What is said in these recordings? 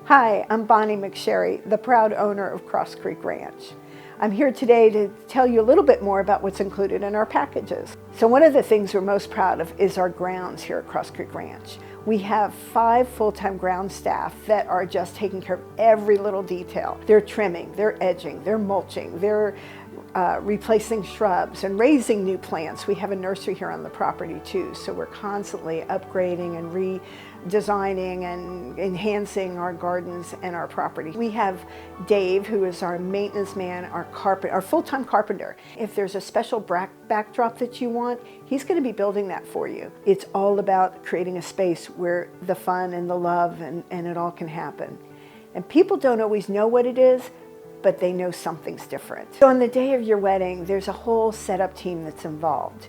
Hi, I'm Bonnie McSherry, the proud owner of Cross Creek Ranch. I'm here today to tell you a little bit more about what's included in our packages. So one of the things we're most proud of is our grounds here at Cross Creek Ranch. We have 5 full-time ground staff that are just taking care of every little detail. They're trimming, they're edging, they're mulching, they're replacing shrubs and raising new plants. We have a nursery here on the property too, so we're constantly upgrading and redesigning and enhancing our gardens and our property. We have Dave, who is our maintenance man, our full-time carpenter. If there's a special backdrop that you want, he's going to be building that for you. It's all about creating a space where the fun and the love and it all can happen. And people don't always know what it is, but they know something's different. So on the day of your wedding, there's a whole setup team that's involved.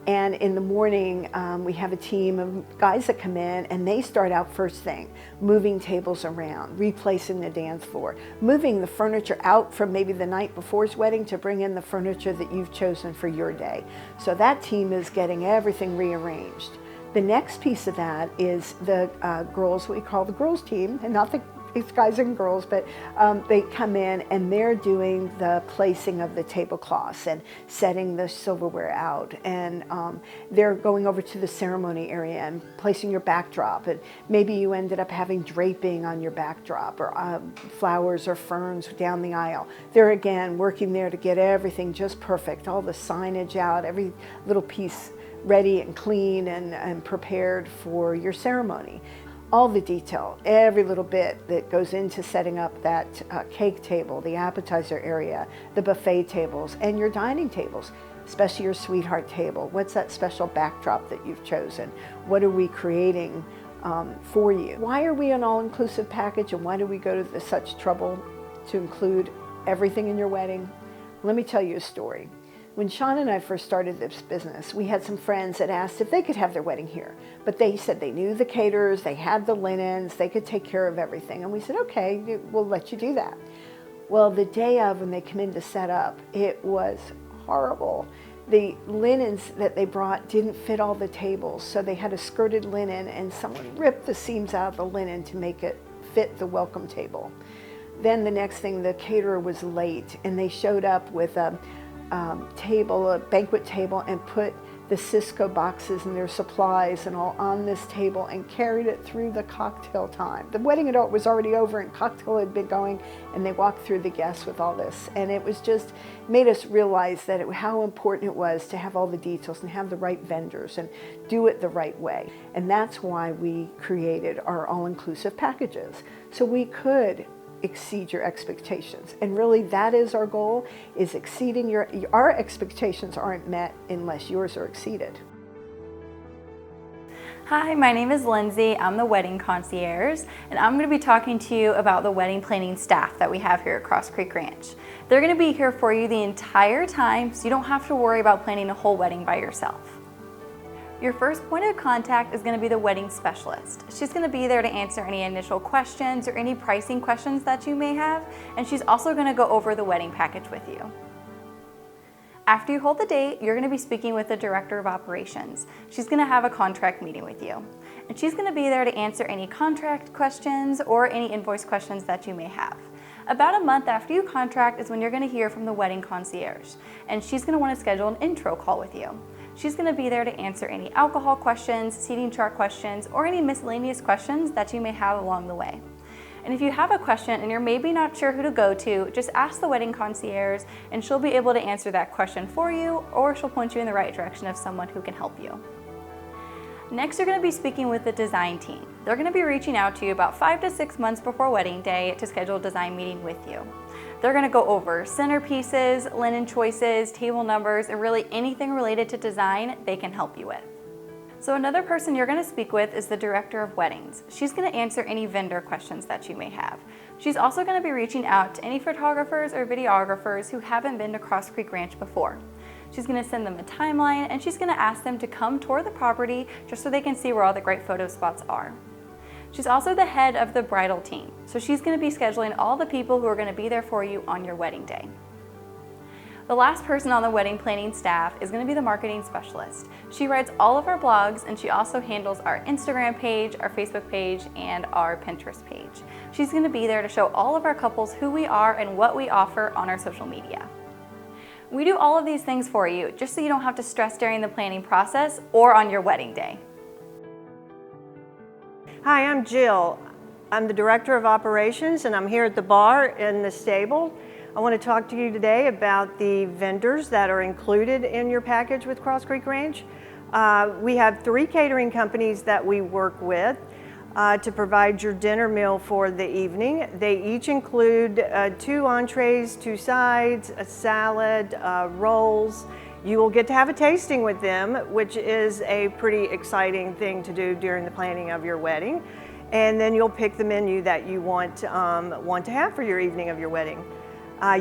And in the morning, we have a team of guys that come in and they start out first thing, moving tables around, replacing the dance floor, moving the furniture out from maybe the night before's wedding to bring in the furniture that you've chosen for your day. So that team is getting everything rearranged. The next piece of that is the girls, we call the girls team, and not the it's guys and girls, but they come in and they're doing the placing of the tablecloths and setting the silverware out, and they're going over to the ceremony area and placing your backdrop, and maybe you ended up having draping on your backdrop or flowers or ferns down the aisle. They're again working there to get everything just perfect, all the signage out, every little piece ready and clean and prepared for your ceremony. All the detail, every little bit that goes into setting up that cake table, the appetizer area, the buffet tables, and your dining tables, especially your sweetheart table. What's that special backdrop that you've chosen? What are we creating for you? Why are we an all-inclusive package, and why do we go to such trouble to include everything in your wedding? Let me tell you a story. When Sean and I first started this business, we had some friends that asked if they could have their wedding here. But they said they knew the caterers, they had the linens, they could take care of everything. And we said, okay, we'll let you do that. Well, the day of, when they come in to set up, it was horrible. The linens that they brought didn't fit all the tables, so they had a skirted linen, and someone ripped the seams out of the linen to make it fit the welcome table. Then the next thing, the caterer was late, and they showed up with a banquet table, and put the Cisco boxes and their supplies and all on this table and carried it through the cocktail time. The wedding was already over and cocktail had been going, and they walked through the guests with all this. And it was just made us realize that how important it was to have all the details and have the right vendors and do it the right way. And that's why we created our all-inclusive packages, so we could exceed your expectations. And really that is our goal, is exceeding our expectations aren't met unless yours are exceeded. Hi, my name is Lindsay. I'm the wedding concierge, and I'm going to be talking to you about the wedding planning staff that we have here at Cross Creek Ranch. They're going to be here for you the entire time, so you don't have to worry about planning a whole wedding by yourself. Your first point of contact is going to be the wedding specialist. She's going to be there to answer any initial questions or any pricing questions that you may have, and she's also going to go over the wedding package with you. After you hold the date, you're going to be speaking with the director of operations. She's going to have a contract meeting with you, and she's going to be there to answer any contract questions or any invoice questions that you may have. About a month after you contract is when you're going to hear from the wedding concierge, and she's going to want to schedule an intro call with you. She's going to be there to answer any alcohol questions, seating chart questions, or any miscellaneous questions that you may have along the way. And if you have a question and you're maybe not sure who to go to, just ask the wedding concierge and she'll be able to answer that question for you, or she'll point you in the right direction of someone who can help you. Next, you're going to be speaking with the design team. They're going to be reaching out to you about 5 to 6 months before wedding day to schedule a design meeting with you. They're going to go over centerpieces, linen choices, table numbers, and really anything related to design they can help you with. So another person you're going to speak with is the director of weddings. She's going to answer any vendor questions that you may have. She's also going to be reaching out to any photographers or videographers who haven't been to Cross Creek Ranch before. She's going to send them a timeline, and she's going to ask them to come tour the property just so they can see where all the great photo spots are. She's also the head of the bridal team, so she's going to be scheduling all the people who are going to be there for you on your wedding day. The last person on the wedding planning staff is going to be the marketing specialist. She writes all of our blogs, and she also handles our Instagram page, our Facebook page, and our Pinterest page. She's going to be there to show all of our couples who we are and what we offer on our social media. We do all of these things for you just so you don't have to stress during the planning process or on your wedding day. Hi, I'm Jill. I'm the Director of Operations, and I'm here at the bar in the stable. I want to talk to you today about the vendors that are included in your package with Cross Creek Ranch. We have 3 catering companies that we work with to provide your dinner meal for the evening. They each include 2 entrees, 2 sides, a salad, rolls. You will get to have a tasting with them, which is a pretty exciting thing to do during the planning of your wedding. And then you'll pick the menu that you want to have for your evening of your wedding.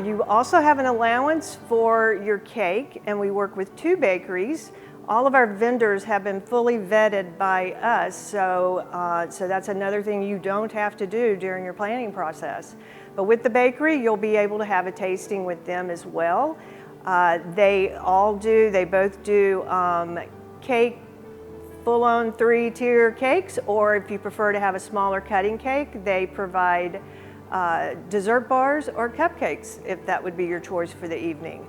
You also have an allowance for your cake, and we work with 2 bakeries. All of our vendors have been fully vetted by us, so that's another thing you don't have to do during your planning process. But with the bakery, you'll be able to have a tasting with them as well. They both do cake, full-on 3-tier cakes, or if you prefer to have a smaller cutting cake, they provide dessert bars or cupcakes, if that would be your choice for the evening.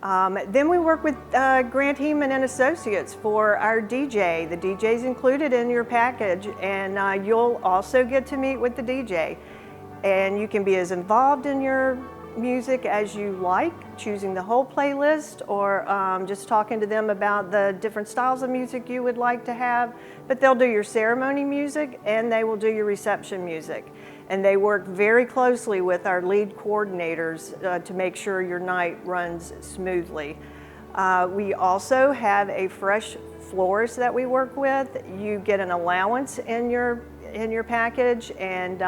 Then we work with Grant Heeman and Associates for our DJ. The DJ is included in your package, and you'll also get to meet with the DJ. And you can be as involved in your music as you like, choosing the whole playlist, or just talking to them about the different styles of music you would like to have. But they'll do your ceremony music, and they will do your reception music. And they work very closely with our lead coordinators to make sure your night runs smoothly. We also have a fresh florist that we work with. You get an allowance in your package, and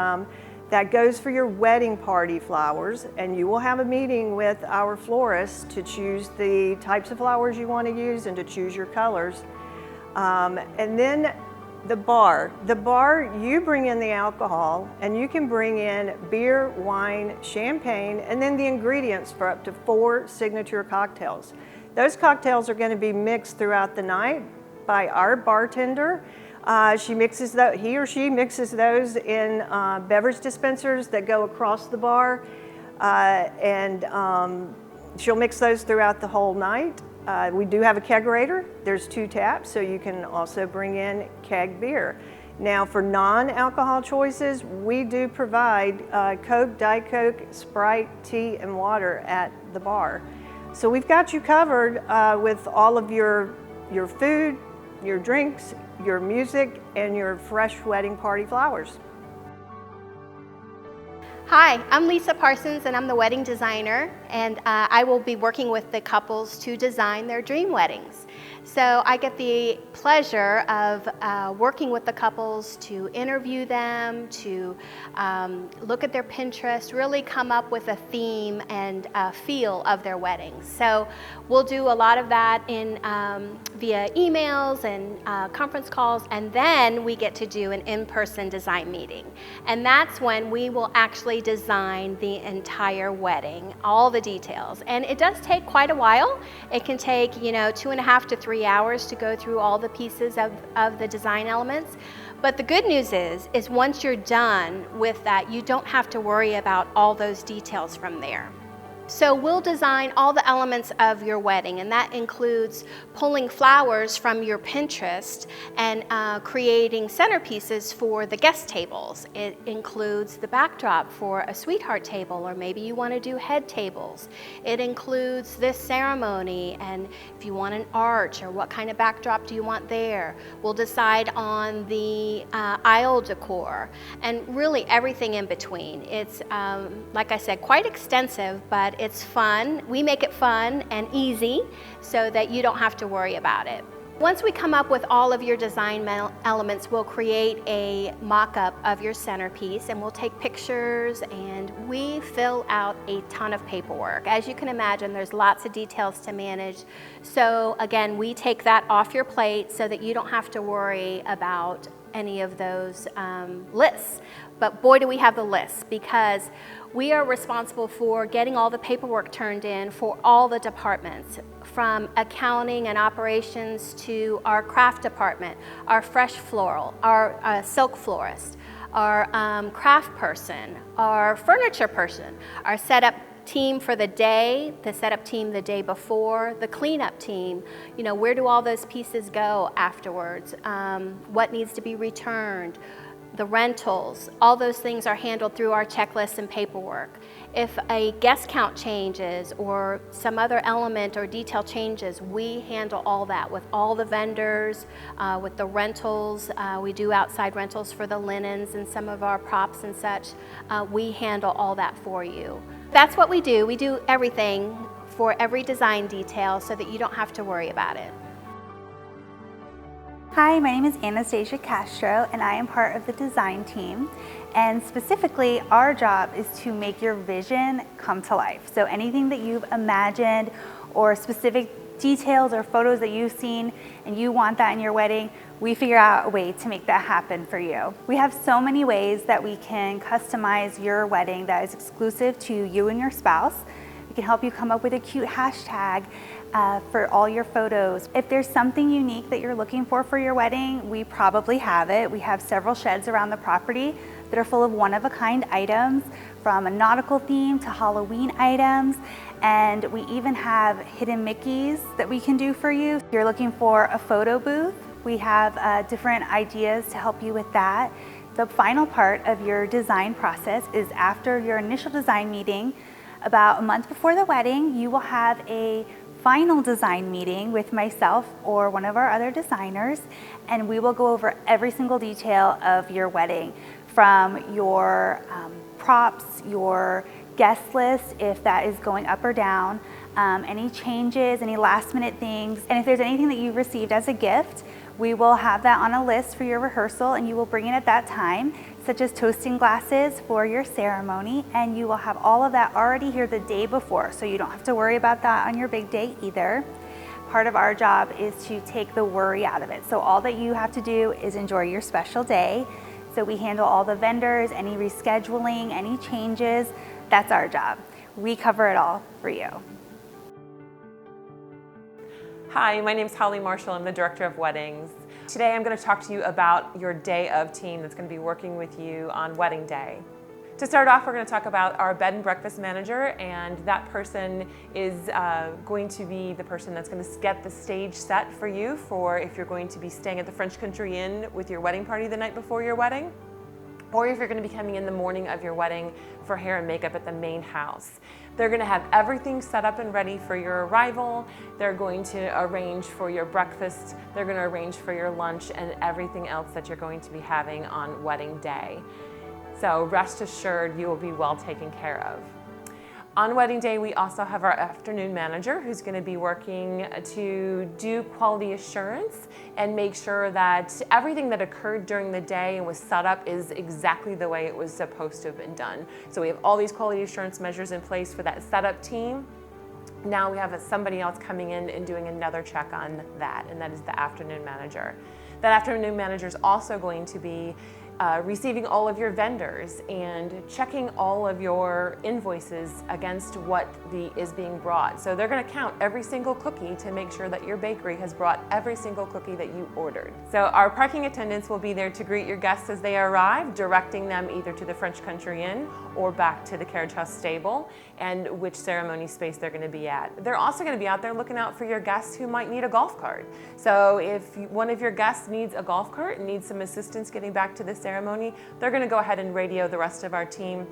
that goes for your wedding party flowers. And you will have a meeting with our florist to choose the types of flowers you want to use and to choose your colors. And then the bar, you bring in the alcohol, and you can bring in beer, wine, champagne, and then the ingredients for up to 4 signature cocktails. Those cocktails are going to be mixed throughout the night by our bartender. He or she mixes those in beverage dispensers that go across the bar, and she'll mix those throughout the whole night. We do have a kegerator. There's 2 taps, so you can also bring in keg beer. Now, for non-alcohol choices, we do provide Coke, Diet Coke, Sprite, tea, and water at the bar. So we've got you covered with all of your food, your drinks, your music, and your fresh wedding party flowers. Hi, I'm Lisa Parsons, and I'm the wedding designer, and I will be working with the couples to design their dream weddings. So I get the pleasure of working with the couples to interview them, to look at their Pinterest, really come up with a theme and a feel of their weddings. So we'll do a lot of that via emails and conference calls, and then we get to do an in-person design meeting. And that's when we will actually design the entire wedding, all the details. And it does take quite a while. It can take, 2.5 to 3 hours to go through all the pieces of the design elements. But the good news is once you're done with that, you don't have to worry about all those details from there. So we'll design all the elements of your wedding, and that includes pulling flowers from your Pinterest and creating centerpieces for the guest tables. It includes the backdrop for a sweetheart table, or maybe you want to do head tables. It includes this ceremony, and if you want an arch, or what kind of backdrop do you want there. We'll decide on the aisle decor, and really everything in between. It's, like I said, quite extensive, but it's fun. We make it fun and easy so that you don't have to worry about it. Once we come up with all of your design elements, we'll create a mock-up of your centerpiece, and we'll take pictures, and we fill out a ton of paperwork. As you can imagine, there's lots of details to manage. So again, we take that off your plate so that you don't have to worry about any of those lists. But boy, do we have the lists, because we are responsible for getting all the paperwork turned in for all the departments, from accounting and operations to our craft department, our fresh floral, our silk florist, our craft person, our furniture person, our setup team for the day, the setup team the day before, the cleanup team. You know, where do all those pieces go afterwards? What needs to be returned? The rentals, all those things are handled through our checklists and paperwork. If a guest count changes or some other element or detail changes, we handle all that with all the vendors, with the rentals. We do outside rentals for the linens and some of our props and such. We handle all that for you. That's what we do. We do everything for every design detail so that you don't have to worry about it. Hi, my name is Anastasia Castro and I am part of the design team. And specifically, our job is to make your vision come to life. So anything that you've imagined or specific details or photos that you've seen and you want that in your wedding, we figure out a way to make that happen for you. We have so many ways that we can customize your wedding that is exclusive to you and your spouse. We can help you come up with a cute hashtag for all your photos. If there's something unique that you're looking for your wedding, we probably have it. We have several sheds around the property that are full of one-of-a-kind items, from a nautical theme to Halloween items, and we even have hidden Mickeys that we can do for you. If you're looking for a photo booth, we have different ideas to help you with that. The final part of your design process is after your initial design meeting. About a month before the wedding, you will have a final design meeting with myself or one of our other designers, and we will go over every single detail of your wedding, from your props, your guest list, if that is going up or down, any changes, any last minute things, and if there's anything that you've received as a gift, we will have that on a list for your rehearsal and you will bring it at that time, such as toasting glasses for your ceremony, and you will have all of that already here the day before, so you don't have to worry about that on your big day either. Part of our job is to take the worry out of it. So all that you have to do is enjoy your special day. So we handle all the vendors, any rescheduling, any changes. That's our job. We cover it all for you. Hi, my name is Holly Marshall. I'm the Director of Weddings. Today I'm going to talk to you about your day of team that's going to be working with you on wedding day. To start off, we're going to talk about our bed and breakfast manager, and that person is going to be the person that's going to get the stage set for you for if you're going to be staying at the French Country Inn with your wedding party the night before your wedding, or if you're going to be coming in the morning of your wedding for hair and makeup at the main house. They're going to have everything set up and ready for your arrival. They're going to arrange for your breakfast. They're going to arrange for your lunch and everything else that you're going to be having on wedding day. So rest assured you will be well taken care of. On wedding day, we also have our afternoon manager who's going to be working to do quality assurance and make sure that everything that occurred during the day and was set up is exactly the way it was supposed to have been done. So we have all these quality assurance measures in place for that setup team. Now we have somebody else coming in and doing another check on that, and that is the afternoon manager. That afternoon manager is also going to be receiving all of your vendors and checking all of your invoices against what is being brought. So they're going to count every single cookie to make sure that your bakery has brought every single cookie that you ordered. So our parking attendants will be there to greet your guests as they arrive, directing them either to the French Country Inn or back to the carriage house stable, and which ceremony space they're going to be at. They're also going to be out there looking out for your guests who might need a golf cart. So if one of your guests needs a golf cart and needs some assistance getting back to the ceremony, they're going to go ahead and radio the rest of our team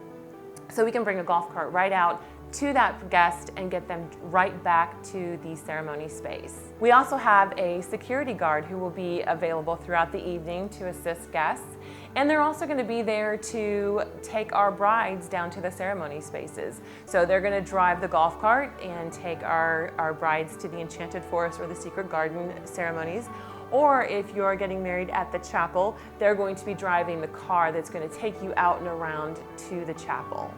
so we can bring a golf cart right out to that guest and get them right back to the ceremony space. We also have a security guard who will be available throughout the evening to assist guests, and they're also going to be there to take our brides down to the ceremony spaces. So they're going to drive the golf cart and take our brides to the Enchanted Forest or the Secret Garden ceremonies. Or if you're getting married at the chapel, they're going to be driving the car that's going to take you out and around to the chapel.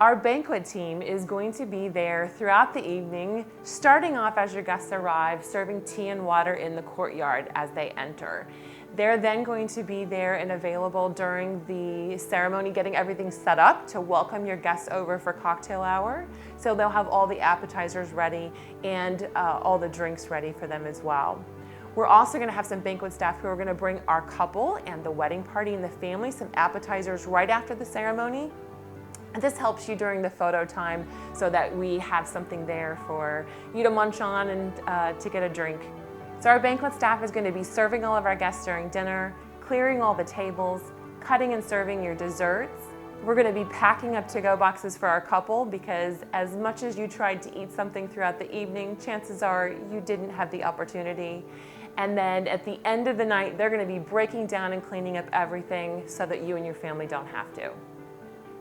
Our banquet team is going to be there throughout the evening, starting off as your guests arrive, serving tea and water in the courtyard as they enter. They're then going to be there and available during the ceremony, getting everything set up to welcome your guests over for cocktail hour. So they'll have all the appetizers ready and all the drinks ready for them as well. We're also going to have some banquet staff who are going to bring our couple and the wedding party and the family some appetizers right after the ceremony. And this helps you during the photo time so that we have something there for you to munch on and to get a drink. So our banquet staff is going to be serving all of our guests during dinner, clearing all the tables, cutting and serving your desserts. We're going to be packing up to-go boxes for our couple because as much as you tried to eat something throughout the evening, chances are you didn't have the opportunity. And then at the end of the night, they're going to be breaking down and cleaning up everything so that you and your family don't have to.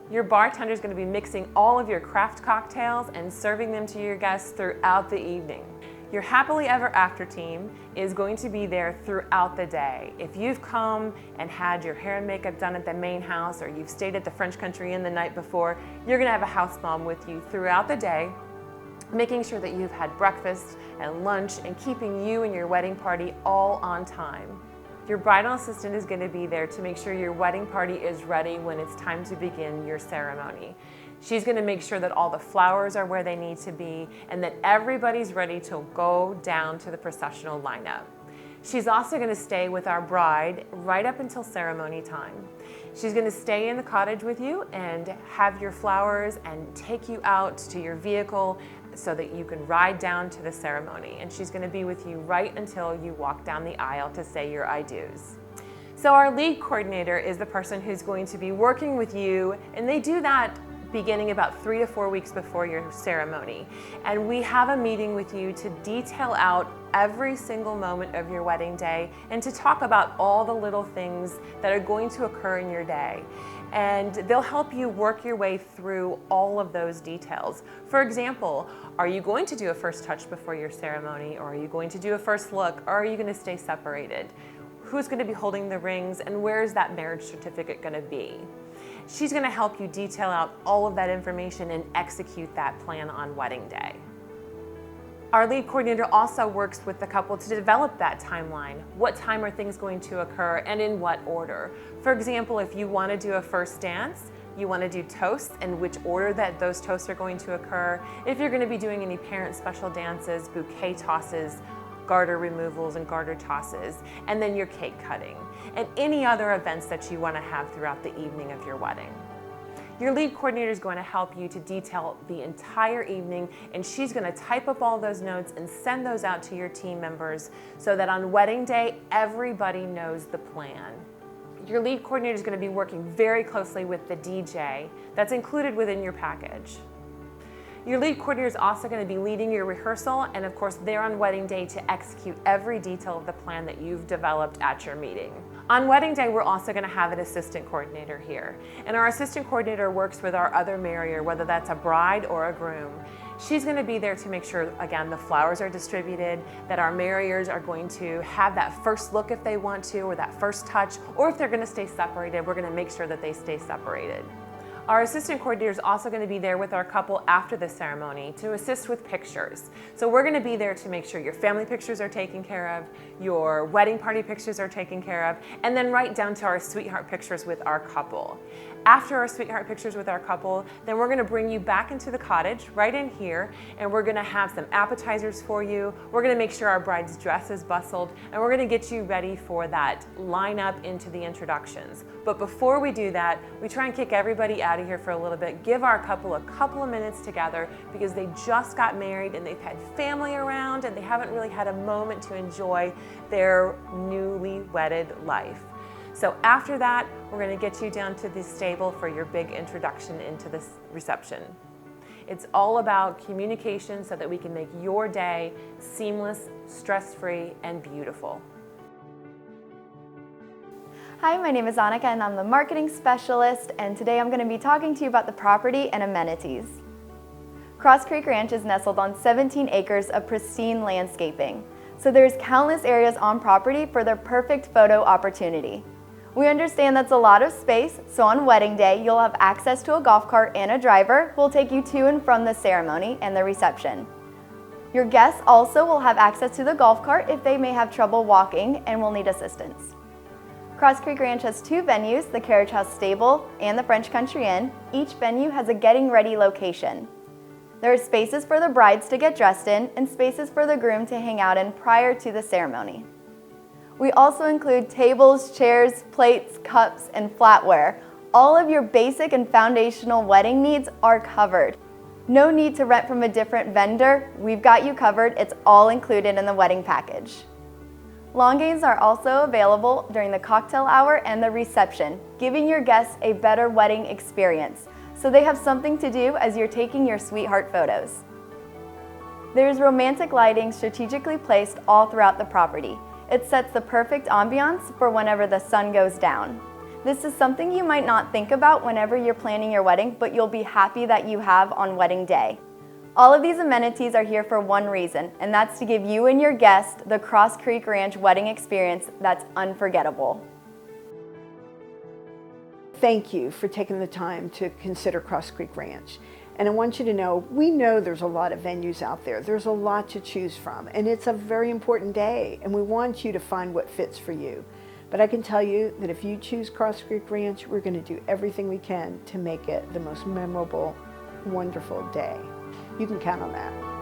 Your bartender is going to be mixing all of your craft cocktails and serving them to your guests throughout the evening. Your happily ever after team is going to be there throughout the day. If you've come and had your hair and makeup done at the main house or you've stayed at the French Country Inn the night before, you're going to have a house mom with you throughout the day, making sure that you've had breakfast and lunch and keeping you and your wedding party all on time. Your bridal assistant is going to be there to make sure your wedding party is ready when it's time to begin your ceremony. She's going to make sure that all the flowers are where they need to be and that everybody's ready to go down to the processional lineup. She's also going to stay with our bride right up until ceremony time. She's going to stay in the cottage with you and have your flowers and take you out to your vehicle so that you can ride down to the ceremony. And she's going to be with you right until you walk down the aisle to say your I do's. So our lead coordinator is the person who's going to be working with you, and they do that beginning about 3 to 4 weeks before your ceremony. And we have a meeting with you to detail out every single moment of your wedding day and to talk about all the little things that are going to occur in your day. And they'll help you work your way through all of those details. For example, are you going to do a first touch before your ceremony, or are you going to do a first look, or are you going to stay separated? Who's going to be holding the rings, and where is that marriage certificate going to be? She's going to help you detail out all of that information and execute that plan on wedding day. Our lead coordinator also works with the couple to develop that timeline. What time are things going to occur and in what order? For example, if you want to do a first dance, you want to do toasts and which order that those toasts are going to occur. If you're going to be doing any parent special dances, bouquet tosses, garter removals and garter tosses, and then your cake cutting, and any other events that you want to have throughout the evening of your wedding. Your lead coordinator is going to help you to detail the entire evening, and she's going to type up all those notes and send those out to your team members so that on wedding day, everybody knows the plan. Your lead coordinator is going to be working very closely with the DJ that's included within your package. Your lead coordinator is also going to be leading your rehearsal, and of course they're on wedding day to execute every detail of the plan that you've developed at your meeting. On wedding day, we're also going to have an assistant coordinator here, and our assistant coordinator works with our other marrier, whether that's a bride or a groom. She's going to be there to make sure, again, the flowers are distributed, that our marriers are going to have that first look if they want to, or that first touch, or if they're going to stay separated, we're going to make sure that they stay separated. Our assistant coordinator is also going to be there with our couple after the ceremony to assist with pictures. So we're going to be there to make sure your family pictures are taken care of, your wedding party pictures are taken care of, and then right down to our sweetheart pictures with our couple. After our sweetheart pictures with our couple, then we're going to bring you back into the cottage right in here, and we're going to have some appetizers for you. We're going to make sure our bride's dress is bustled, and we're going to get you ready for that lineup into the introductions. But before we do that, we try and kick everybody out of here for a little bit, give our couple a couple of minutes together because they just got married and they've had family around and they haven't really had a moment to enjoy their newly wedded life. So after that, we're going to get you down to the stable for your big introduction into this reception. It's all about communication so that we can make your day seamless, stress-free, and beautiful. Hi, my name is Annika and I'm the marketing specialist, and today I'm going to be talking to you about the property and amenities. Cross Creek Ranch is nestled on 17 acres of pristine landscaping, so there's countless areas on property for their perfect photo opportunity. We understand that's a lot of space, so on wedding day you'll have access to a golf cart and a driver who will take you to and from the ceremony and the reception. Your guests also will have access to the golf cart if they may have trouble walking and will need assistance. Cross Creek Ranch has 2 venues, the Carriage House Stable and the French Country Inn. Each venue has a getting ready location. There are spaces for the brides to get dressed in and spaces for the groom to hang out in prior to the ceremony. We also include tables, chairs, plates, cups, and flatware. All of your basic and foundational wedding needs are covered. No need to rent from a different vendor. We've got you covered. It's all included in the wedding package. Lawn games are also available during the cocktail hour and the reception, giving your guests a better wedding experience, so they have something to do as you're taking your sweetheart photos. There is romantic lighting strategically placed all throughout the property. It sets the perfect ambiance for whenever the sun goes down. This is something you might not think about whenever you're planning your wedding, but you'll be happy that you have on wedding day. All of these amenities are here for one reason, and that's to give you and your guests the Cross Creek Ranch wedding experience that's unforgettable. Thank you for taking the time to consider Cross Creek Ranch. And I want you to know, we know there's a lot of venues out there. There's a lot to choose from, and it's a very important day, and we want you to find what fits for you. But I can tell you that if you choose Cross Creek Ranch, we're going to do everything we can to make it the most memorable, wonderful day. You can count on that.